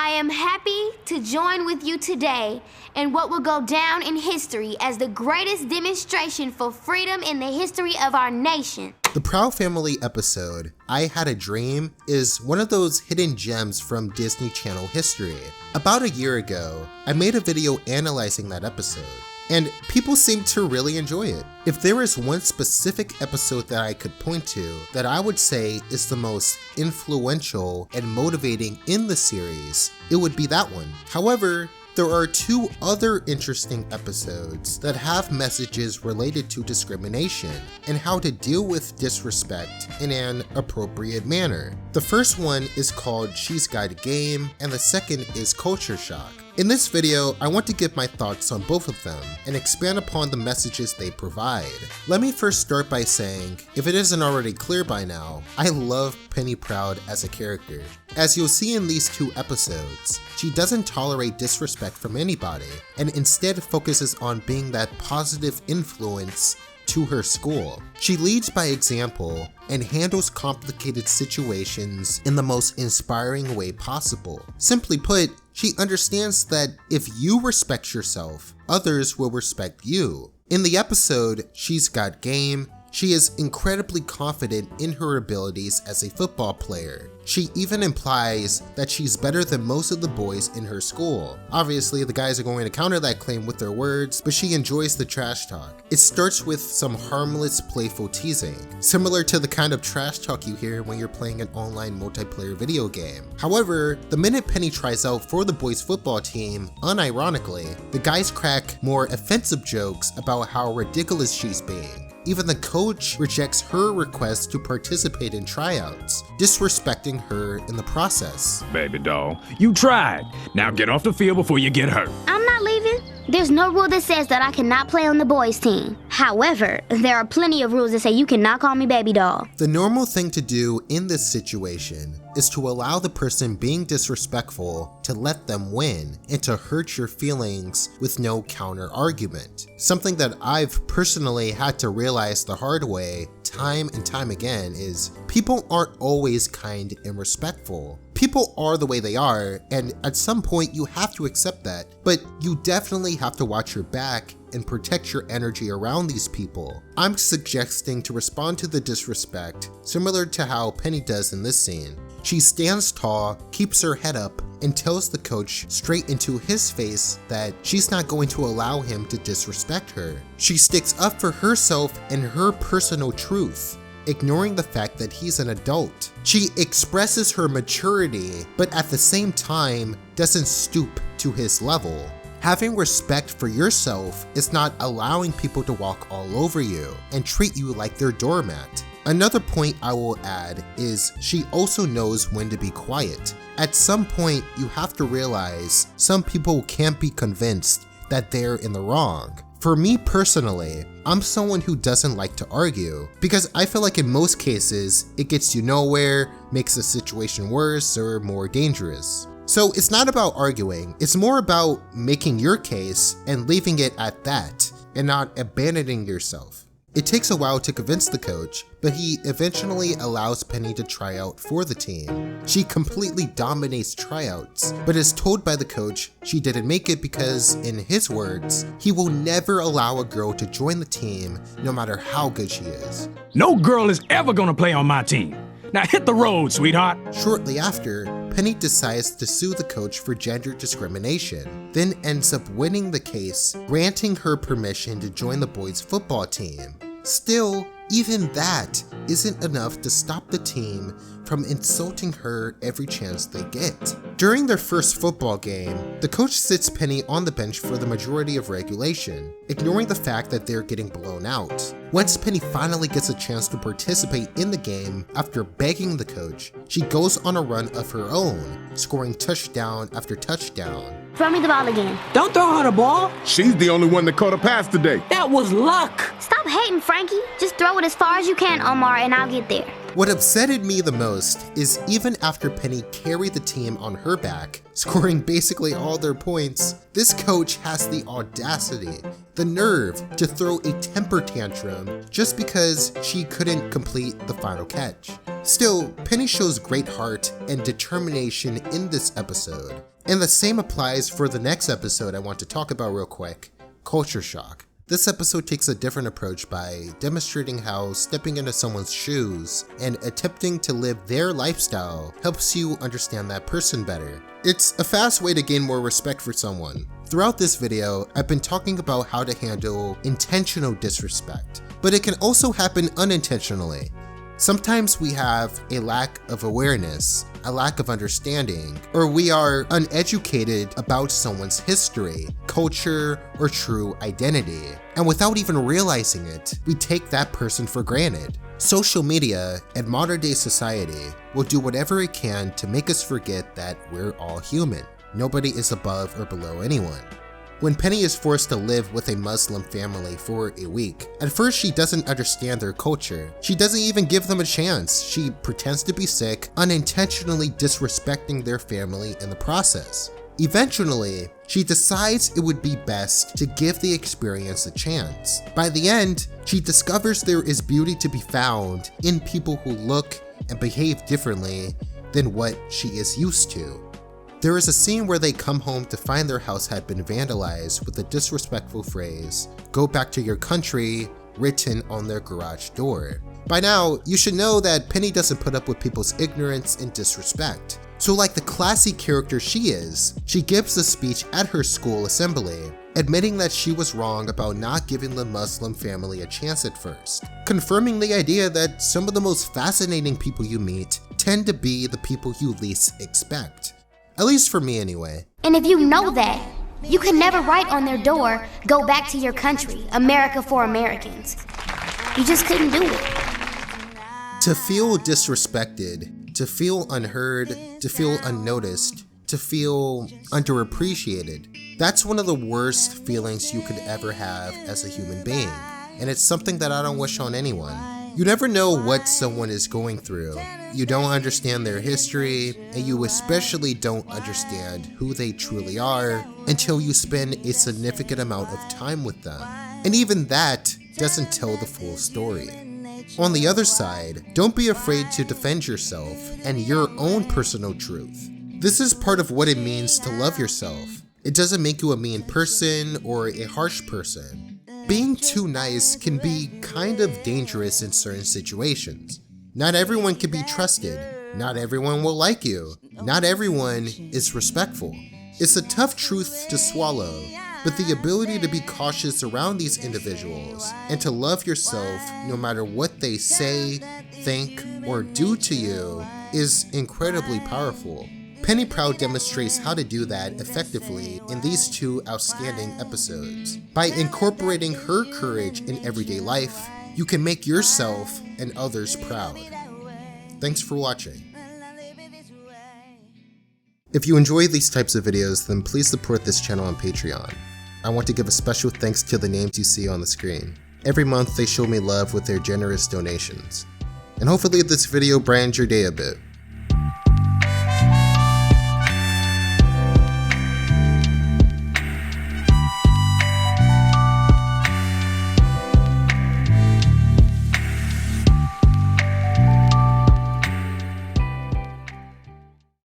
I am happy to join with you today in what will go down in history as the greatest demonstration for freedom in the history of our nation. The Proud Family episode, I Had a Dream, is one of those hidden gems from Disney Channel history. About a year ago, I made a video analyzing that episode, and people seemed to really enjoy it. If there is one specific episode that I could point to that I would say is the most influential and motivating in the series, it would be that one. However, there are two other interesting episodes that have messages related to discrimination and how to deal with disrespect in an appropriate manner. The first one is called She's Got Game, and the second is Culture Shock. In this video, I want to give my thoughts on both of them and expand upon the messages they provide. Let me first start by saying, if it isn't already clear by now, I love Penny Proud as a character. As you'll see in these two episodes, she doesn't tolerate disrespect from anybody and instead focuses on being that positive influence to her school. She leads by example and handles complicated situations in the most inspiring way possible. Simply put, she understands that if you respect yourself, others will respect you. In the episode She's Got Game, she is incredibly confident in her abilities as a football player. She even implies that she's better than most of the boys in her school. Obviously, the guys are going to counter that claim with their words, but she enjoys the trash talk. It starts with some harmless, playful teasing, similar to the kind of trash talk you hear when you're playing an online multiplayer video game. However, the minute Penny tries out for the boys' football team, unironically, the guys crack more offensive jokes about how ridiculous she's being. Even the coach rejects her request to participate in tryouts, disrespecting her in the process. Baby doll, you tried. Now get off the field before you get hurt. I'm not leaving. There's no rule that says that I cannot play on the boys' team. However, there are plenty of rules that say you cannot call me baby doll. The normal thing to do in this situation is to allow the person being disrespectful to let them win and to hurt your feelings with no counter argument. Something that I've personally had to realize the hard way time and time again is people aren't always kind and respectful. People are the way they are, and at some point you have to accept that, but you definitely have to watch your back and protect your energy around these people. I'm suggesting to respond to the disrespect similar to how Penny does in this scene. She stands tall, keeps her head up, and tells the coach straight into his face that she's not going to allow him to disrespect her. She sticks up for herself and her personal truth, ignoring the fact that he's an adult. She expresses her maturity, but at the same time doesn't stoop to his level. Having respect for yourself is not allowing people to walk all over you and treat you like their doormat. Another point I will add is she also knows when to be quiet. At some point, you have to realize some people can't be convinced that they're in the wrong. For me personally, I'm someone who doesn't like to argue because I feel like in most cases, it gets you nowhere, makes the situation worse or more dangerous. So it's not about arguing, it's more about making your case and leaving it at that and not abandoning yourself. It takes a while to convince the coach, but he eventually allows Penny to try out for the team. She completely dominates tryouts, but is told by the coach she didn't make it because, in his words, he will never allow a girl to join the team no matter how good she is. No girl is ever gonna play on my team. Now hit the road, sweetheart. Shortly after, Penny decides to sue the coach for gender discrimination, then ends up winning the case, granting her permission to join the boys' football team. Still, even that isn't enough to stop the team from insulting her every chance they get. During their first football game, the coach sits Penny on the bench for the majority of regulation, ignoring the fact that they're getting blown out. Once Penny finally gets a chance to participate in the game after begging the coach, she goes on a run of her own, scoring touchdown after touchdown. Throw me the ball again. Don't throw her the ball. She's the only one that caught a pass today. That was luck. Stop hating, Frankie. Just throw it as far as you can, Omar, and I'll get there. What upsetted me the most is even after Penny carried the team on her back, scoring basically all their points, this coach has the audacity, the nerve to throw a temper tantrum just because she couldn't complete the final catch. Still, Penny shows great heart and determination in this episode, and the same applies for the next episode I want to talk about real quick, Culture Shock. This episode takes a different approach by demonstrating how stepping into someone's shoes and attempting to live their lifestyle helps you understand that person better. It's a fast way to gain more respect for someone. Throughout this video, I've been talking about how to handle intentional disrespect, but it can also happen unintentionally. Sometimes we have a lack of awareness, a lack of understanding, or we are uneducated about someone's history, culture, or true identity. And without even realizing it, we take that person for granted. Social media and modern day society will do whatever it can to make us forget that we're all human. Nobody is above or below anyone. When Penny is forced to live with a Muslim family for a week, at first she doesn't understand their culture. She doesn't even give them a chance. She pretends to be sick, unintentionally disrespecting their family in the process. Eventually, she decides it would be best to give the experience a chance. By the end, she discovers there is beauty to be found in people who look and behave differently than what she is used to. There is a scene where they come home to find their house had been vandalized with the disrespectful phrase, "Go back to your country," written on their garage door. By now, you should know that Penny doesn't put up with people's ignorance and disrespect. So like the classy character she is, she gives a speech at her school assembly, admitting that she was wrong about not giving the Muslim family a chance at first, confirming the idea that some of the most fascinating people you meet tend to be the people you least expect. At least for me anyway. And if you know that, you can never write on their door, "Go back to your country, America for Americans." You just couldn't do it. To feel disrespected, to feel unheard, to feel unnoticed, to feel underappreciated, that's one of the worst feelings you could ever have as a human being. And it's something that I don't wish on anyone. You never know what someone is going through. You don't understand their history, and you especially don't understand who they truly are until you spend a significant amount of time with them. And even that doesn't tell the full story. On the other side, don't be afraid to defend yourself and your own personal truth. This is part of what it means to love yourself. It doesn't make you a mean person or a harsh person. Being too nice can be kind of dangerous in certain situations. Not everyone can be trusted. Not everyone will like you. Not everyone is respectful. It's a tough truth to swallow, but the ability to be cautious around these individuals and to love yourself no matter what they say, think, or do to you is incredibly powerful. Penny Proud demonstrates how to do that effectively in these two outstanding episodes. By incorporating her courage in everyday life, you can make yourself and others proud. Thanks for watching. If you enjoy these types of videos, then please support this channel on Patreon. I want to give a special thanks to the names you see on the screen. Every month they show me love with their generous donations. And hopefully this video brightens your day a bit.